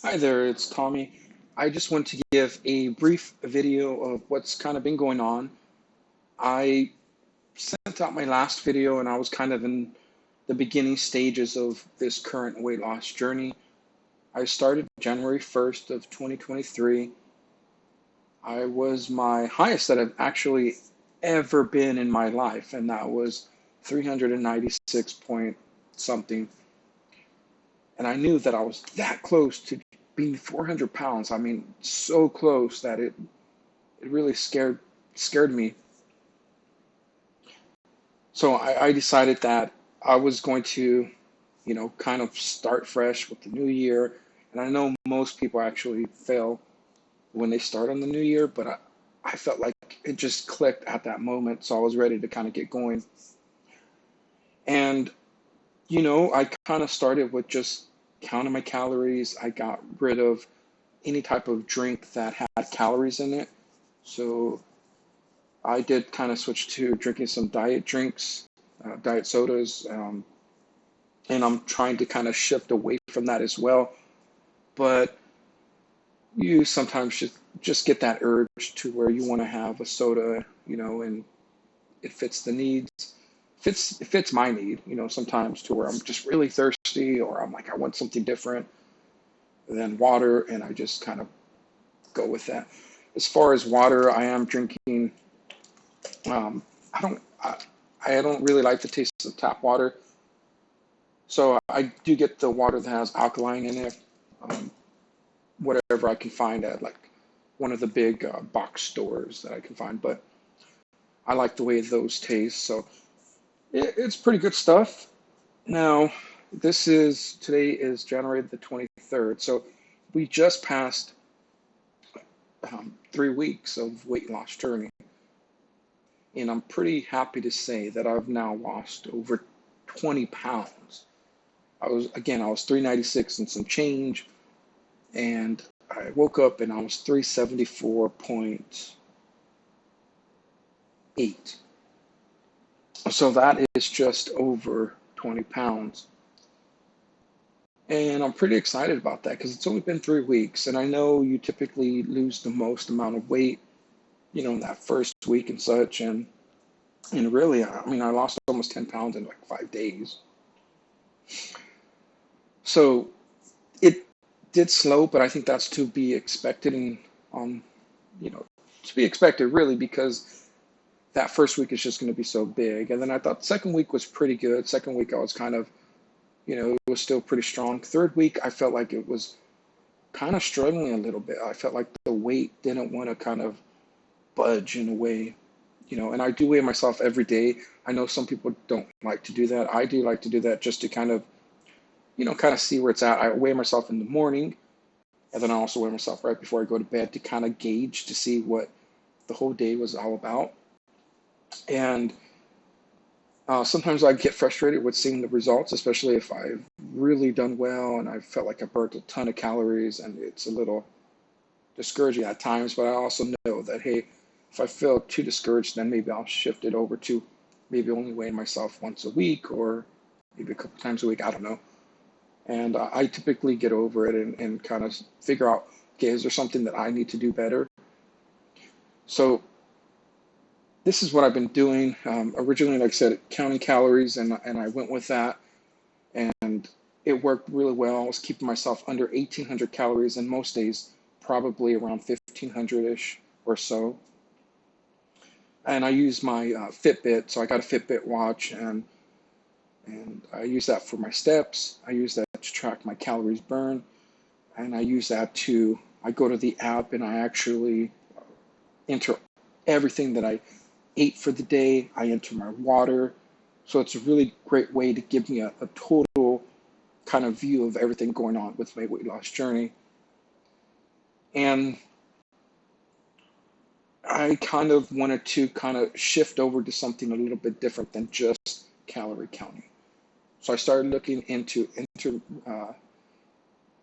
Hi there, it's Tommy. I just want to give a brief video of what's kind of been going on. I sent out my last video and I was kind of in the beginning stages of this current weight loss journey. I started January 1st of 2023. I was my highest that I've actually ever been in my life, and that was 396 point something. And I knew that I was that close to being 400 pounds. I mean, so close that it really scared me. So I decided that I was going to, kind of start fresh with the new year. And I know most people actually fail when they start on the new year, but I felt like it just clicked at that moment. So I was ready to kind of get going. And, I kind of started with just counting my calories. I got rid of any type of drink that had calories in it. So I did kind of switch to drinking some diet drinks, diet sodas, and I'm trying to kind of shift away from that as well. But you sometimes should just get that urge to where you want to have a soda, and it fits the needs. It fits my need, sometimes to where I'm just really thirsty or I'm like, I want something different than water, and I just kind of go with that. As far as water, I am drinking. Um, I don't. I don't really like the taste of tap water, so I do get the water that has alkaline in it. Um, Whatever I can find at like one of the big box stores that I can find, but I like the way those taste, so it's pretty good stuff. Now, today is January the 23rd, so we just passed 3 weeks of weight loss journey. And I'm pretty happy to say that I've now lost over 20 pounds. I was 396 and some change, and I woke up and I was 374.8. So that is just over 20 pounds. And I'm pretty excited about that because it's only been 3 weeks. And I know you typically lose the most amount of weight, in that first week and such. And really, I mean, I lost almost 10 pounds in like 5 days. So it did slow, but I think that's to be expected and um, to be expected really because that first week is just going to be so big. And then I thought the second week was pretty good. Second week I was kind of, it was still pretty strong. Third week I felt like it was kind of struggling a little bit. I felt like the weight didn't want to kind of budge in a way, and I do weigh myself every day. I know some people don't like to do that. I do like to do that just to kind of, kind of see where it's at. I weigh myself in the morning, and then I also weigh myself right before I go to bed to kind of gauge to see what the whole day was all about. And sometimes I get frustrated with seeing the results, especially if I've really done well and I felt like I burnt a ton of calories, and it's a little discouraging at times. But I also know that, hey, if I feel too discouraged, then maybe I'll shift it over to maybe only weighing myself once a week or maybe a couple times a week. I don't know. And I typically get over it and kind of figure out, okay, is there something that I need to do better? So this is what I've been doing. Originally, like I said, counting calories, and I went with that, and it worked really well. I was keeping myself under 1,800 calories, and most days probably around 1,500-ish or so. And I use my Fitbit, so I got a Fitbit watch, and I use that for my steps. I use that to track my calories burned, and I go to the app and I actually enter everything that I ate for the day. I enter my water. So it's a really great way to give me a total kind of view of everything going on with my weight loss journey. And I kind of wanted to kind of shift over to something a little bit different than just calorie counting. So I started looking into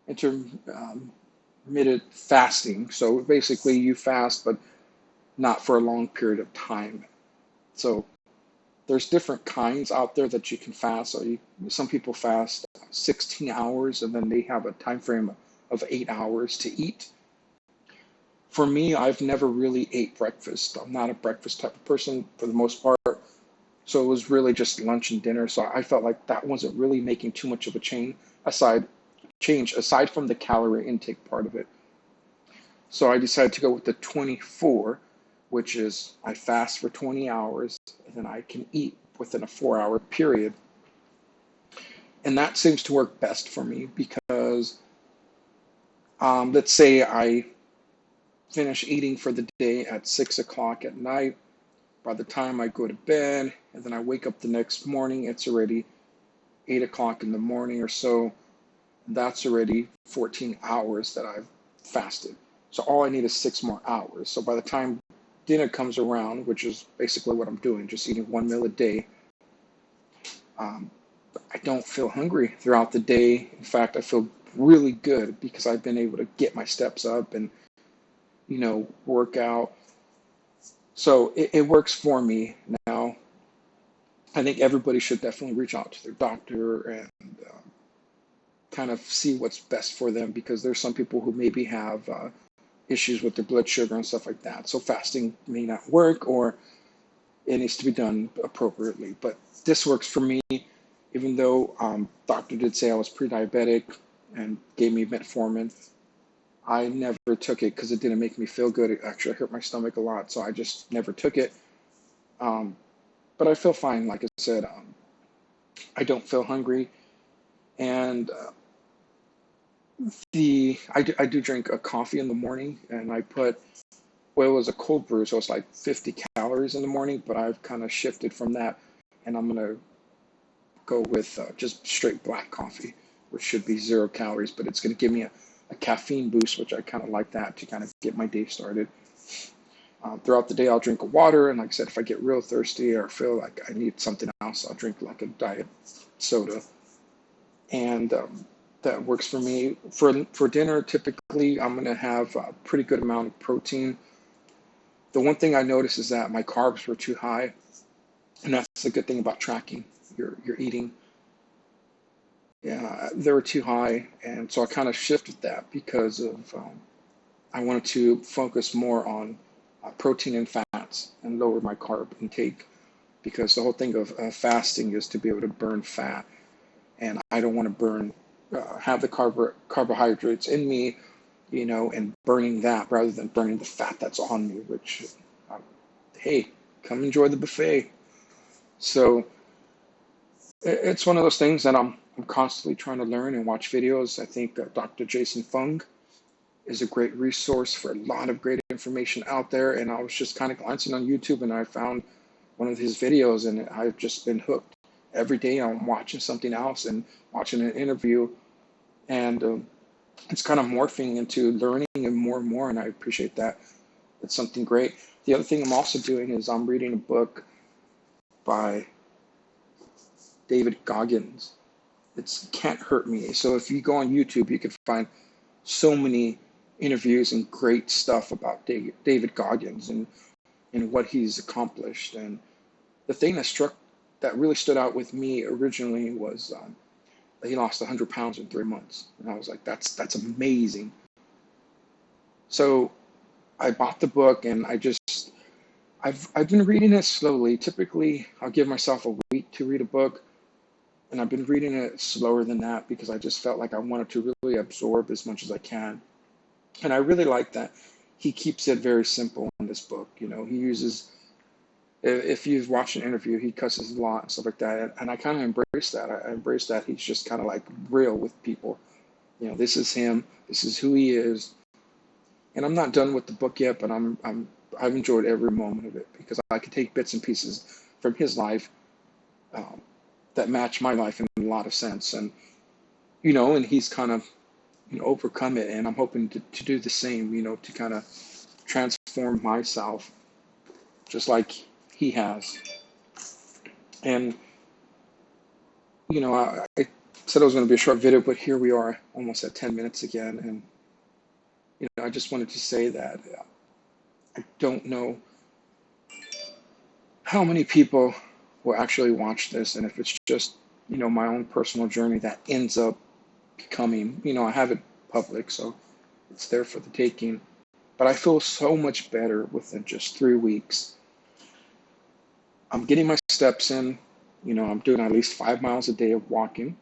intermittent fasting. So basically you fast, but not for a long period of time. So there's different kinds out there that you can fast. So some people fast 16 hours and then they have a time frame of 8 hours to eat. For me, I've never really ate breakfast. I'm not a breakfast type of person for the most part. So it was really just lunch and dinner. So I felt like that wasn't really making too much of a change aside from the calorie intake part of it. So I decided to go with the 24, which is I fast for 20 hours and then I can eat within a 4 hour period. And that seems to work best for me because let's say I finish eating for the day at 6 o'clock at night. By the time I go to bed and then I wake up the next morning, it's already 8 o'clock in the morning or so. That's already 14 hours that I've fasted. So all I need is 6 more hours. So by the time dinner comes around, which is basically what I'm doing, just eating one meal a day, um, I don't feel hungry throughout the day. In fact, I feel really good because I've been able to get my steps up and, work out. So it works for me now. I think everybody should definitely reach out to their doctor and kind of see what's best for them because there's some people who maybe have issues with their blood sugar and stuff like that. So fasting may not work or it needs to be done appropriately. But this works for me, even though doctor did say I was pre-diabetic and gave me metformin. I never took it because it didn't make me feel good. It actually hurt my stomach a lot, so I just never took it. Um, but I feel fine, like I said. I don't feel hungry, and I do drink a coffee in the morning, and it was a cold brew, so it's like 50 calories in the morning, but I've kind of shifted from that, and I'm gonna go with just straight black coffee, which should be 0 calories, but it's gonna give me a caffeine boost, which I kind of like that to kind of get my day started. Throughout the day, I'll drink water, and like I said, if I get real thirsty or feel like I need something else, I'll drink like a diet soda, and that works for me. For dinner, typically, I'm gonna have a pretty good amount of protein. The one thing I noticed is that my carbs were too high, and that's the good thing about tracking your eating. Yeah, they were too high, and so I kind of shifted that because of I wanted to focus more on protein and fats and lower my carb intake because the whole thing of fasting is to be able to burn fat, and I don't want to have the carbohydrates in me, and burning that rather than burning the fat that's on me. Which, uh, hey, come enjoy the buffet. So it's one of those things that I'm constantly trying to learn and watch videos. I think Dr. Jason Fung is a great resource for a lot of great information out there. And I was just kind of glancing on YouTube and I found one of his videos and I've just been hooked. Every day I'm watching something else and watching an interview, and it's kind of morphing into learning and more, and I appreciate that. It's something great. The other thing I'm also doing is I'm reading a book by David Goggins. It's Can't Hurt Me. So if you go on YouTube, you can find so many interviews and great stuff about David Goggins and what he's accomplished. And the thing that really stood out with me originally was he lost 100 pounds in 3 months, and I was like, that's amazing. So I bought the book, and I've been reading it slowly. Typically, I'll give myself a week to read a book, and I've been reading it slower than that because I just felt like I wanted to really absorb as much as I can. And I really like that he keeps it very simple in this book. He uses, if you've watched an interview, he cusses a lot and stuff like that. And I kind of embrace that. I embrace that he's just kind of like real with people. This is him. This is who he is. And I'm not done with the book yet, but I've enjoyed every moment of it because I can take bits and pieces from his life um, that match my life in a lot of sense. And and he's kind of overcome it, and I'm hoping to do the same. To kind of transform myself just like he has. And I said it was going to be a short video, but here we are almost at 10 minutes again. And I just wanted to say that I don't know how many people will actually watch this, and if it's just my own personal journey that ends up becoming, I have it public, so it's there for the taking. But I feel so much better within just 3 weeks. I'm getting my steps in. I'm doing at least 5 miles a day of walking.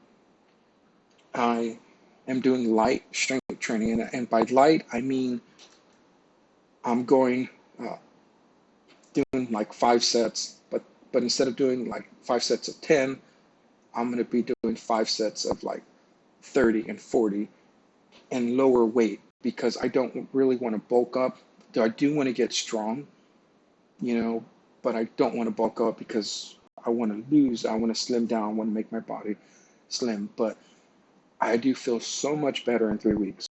I am doing light strength training, and by light, I mean I'm going doing like 5 sets, but instead of doing like 5 sets of 10, I'm going to be doing 5 sets of like 30 and 40 and lower weight, because I don't really want to bulk up. I do want to get strong, but I don't want to bulk up because I want to lose. I want to slim down. I want to make my body slim. But I do feel so much better in 3 weeks.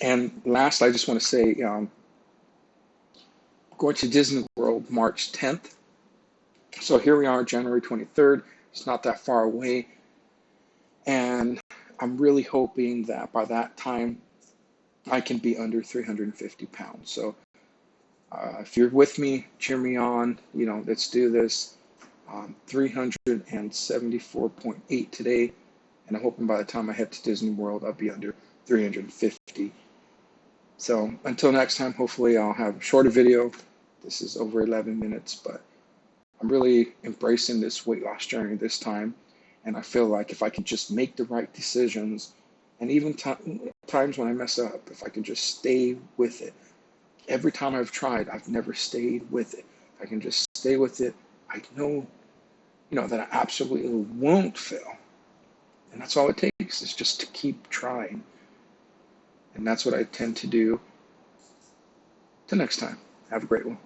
And last, I just want to say, going to Disney World March 10th. So here we are, January 23rd. It's not that far away. And I'm really hoping that by that time, I can be under 350 pounds. So if you're with me, cheer me on. Let's do this. 374.8 today. And I'm hoping by the time I head to Disney World, I'll be under 350. So until next time, hopefully I'll have a shorter video. This is over 11 minutes, but I'm really embracing this weight loss journey this time. And I feel like if I can just make the right decisions, and even times when I mess up, if I can just stay with it. Every time I've tried, I've never stayed with it. If I can just stay with it, I know, that I absolutely won't fail. And that's all it takes, is just to keep trying. And that's what I tend to do. Till next time, have a great one.